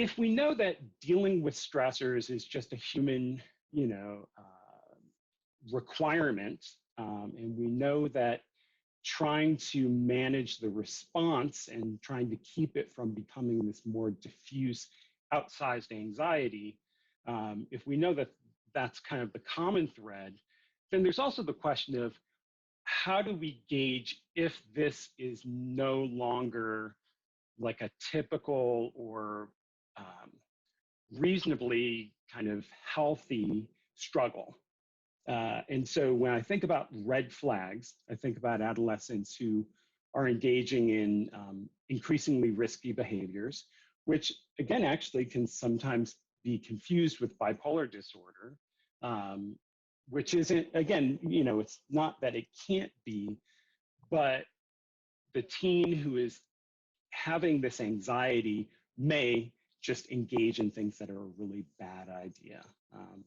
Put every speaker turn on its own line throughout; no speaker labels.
if we know that dealing with stressors is just a human, requirement, and we know that trying to manage the response and trying to keep it from becoming this more diffuse, outsized anxiety, if we know that that's kind of the common thread, then there's also the question of how do we gauge if this is no longer like a typical or reasonably kind of healthy struggle. And so when I think about red flags, I think about adolescents who are engaging in increasingly risky behaviors, which again, actually can sometimes be confused with bipolar disorder, which isn't, again, it's not that it can't be, but the teen who is having this anxiety may just engage in things that are a really bad idea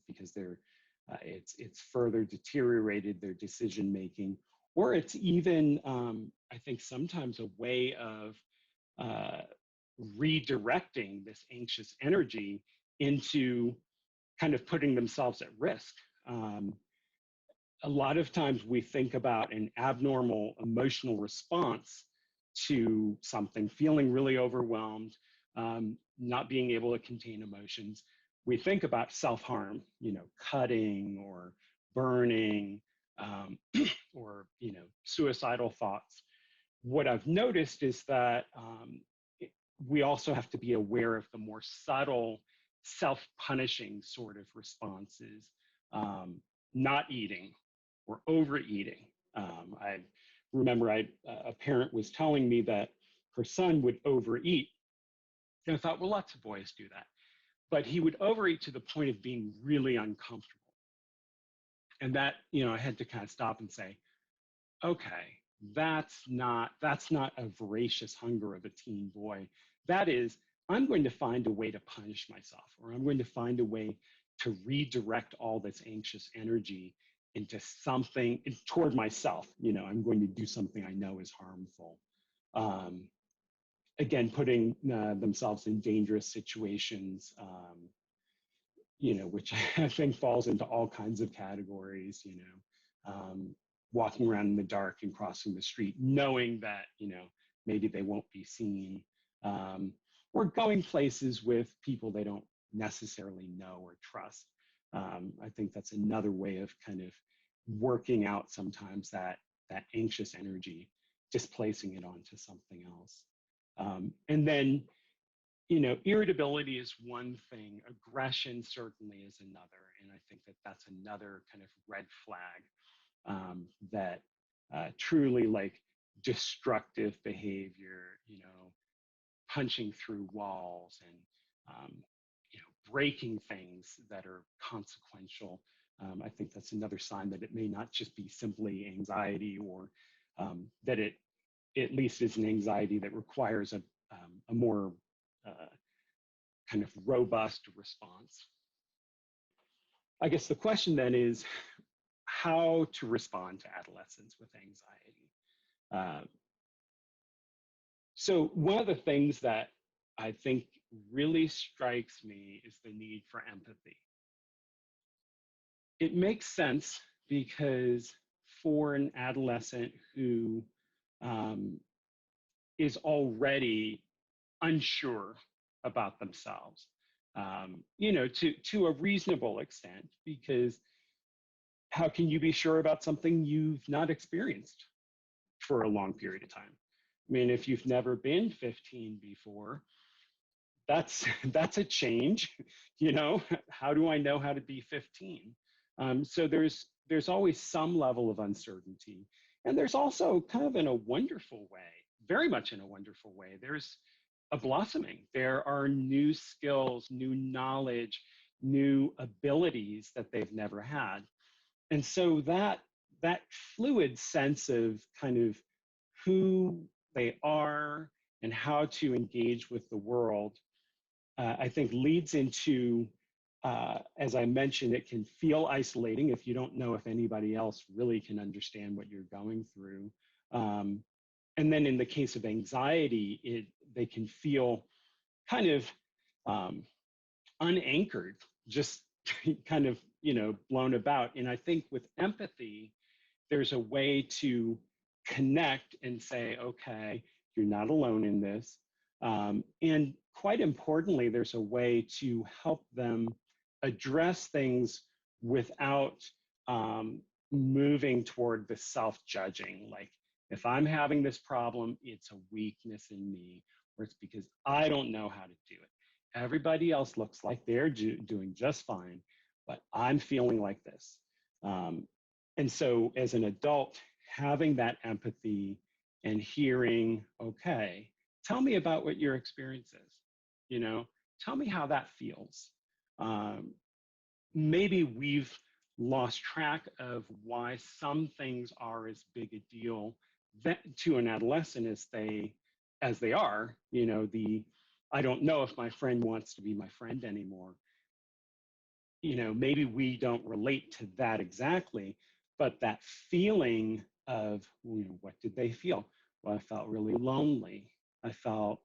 because it's further deteriorated their decision making, or it's even, I think, sometimes a way of redirecting this anxious energy into kind of putting themselves at risk. A lot of times we think about an abnormal emotional response to something, feeling really overwhelmed, not being able to contain emotions. We think about self-harm, cutting or burning, or, suicidal thoughts. What I've noticed is that we also have to be aware of the more subtle, self-punishing sort of responses, not eating or overeating. I remember a parent was telling me that her son would overeat. And I thought, well, lots of boys do that. But he would overeat to the point of being really uncomfortable. And that, I had to kind of stop and say, okay, that's not a voracious hunger of a teen boy. That is, I'm going to find a way to punish myself, or I'm going to find a way to redirect all this anxious energy into something toward myself. I'm going to do something I know is harmful. Again, putting themselves in dangerous situations, which I think falls into all kinds of categories, walking around in the dark and crossing the street, knowing that, maybe they won't be seen, or going places with people they don't necessarily know or trust. I think that's another way of kind of working out sometimes that anxious energy, displacing it onto something else. And then, irritability is one thing, aggression certainly is another. And I think that that's another kind of red flag that truly like destructive behavior, punching through walls and, breaking things that are consequential. I think that's another sign that it may not just be simply anxiety, or that it at least is an anxiety that requires a more kind of robust response. I guess the question then is how to respond to adolescents with anxiety. So one of the things that I think really strikes me is the need for empathy. It makes sense because for an adolescent who is already unsure about themselves, to a reasonable extent, because how can you be sure about something you've not experienced for a long period of time? I mean, if you've never been 15 before, that's a change, How do I know how to be 15? So there's always some level of uncertainty. And there's also kind of in a wonderful way, very much in a wonderful way, there's a blossoming. There are new skills, new knowledge, new abilities that they've never had. And so that fluid sense of kind of who they are and how to engage with the world, I think leads into, as I mentioned, it can feel isolating if you don't know if anybody else really can understand what you're going through. And then in the case of anxiety, they can feel kind of um, unanchored, just kind of, blown about. And I think with empathy, there's a way to connect and say, okay, you're not alone in this. And quite importantly, there's a way to help them address things without moving toward the self-judging. Like, if I'm having this problem, it's a weakness in me, or it's because I don't know how to do it. Everybody else looks like they're doing just fine, but I'm feeling like this. Um, and so, as an adult, having that empathy and hearing, okay, tell me about what your experience is. You know, tell me how that feels. Um, Maybe we've lost track of why some things are as big a deal that, to an adolescent as they are. The I don't know if my friend wants to be my friend anymore. Maybe we don't relate to that exactly, but that feeling of, what did they feel? Well, I felt really lonely. I felt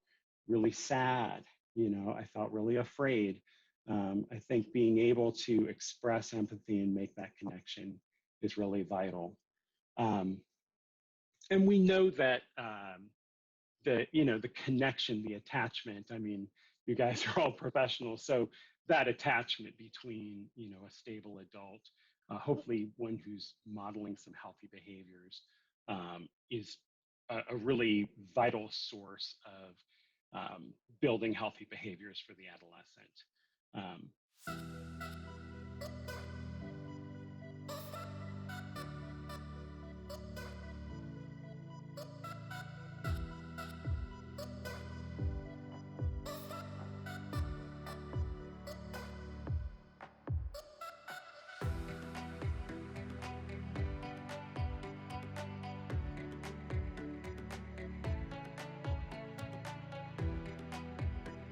really sad. I felt really afraid. I think being able to express empathy and make that connection is really vital. Um, and we know that the connection, the attachment. I mean, you guys are all professionals, so that attachment between a stable adult, hopefully one who's modeling some healthy behaviors, is a really vital source of building healthy behaviors for the adolescent.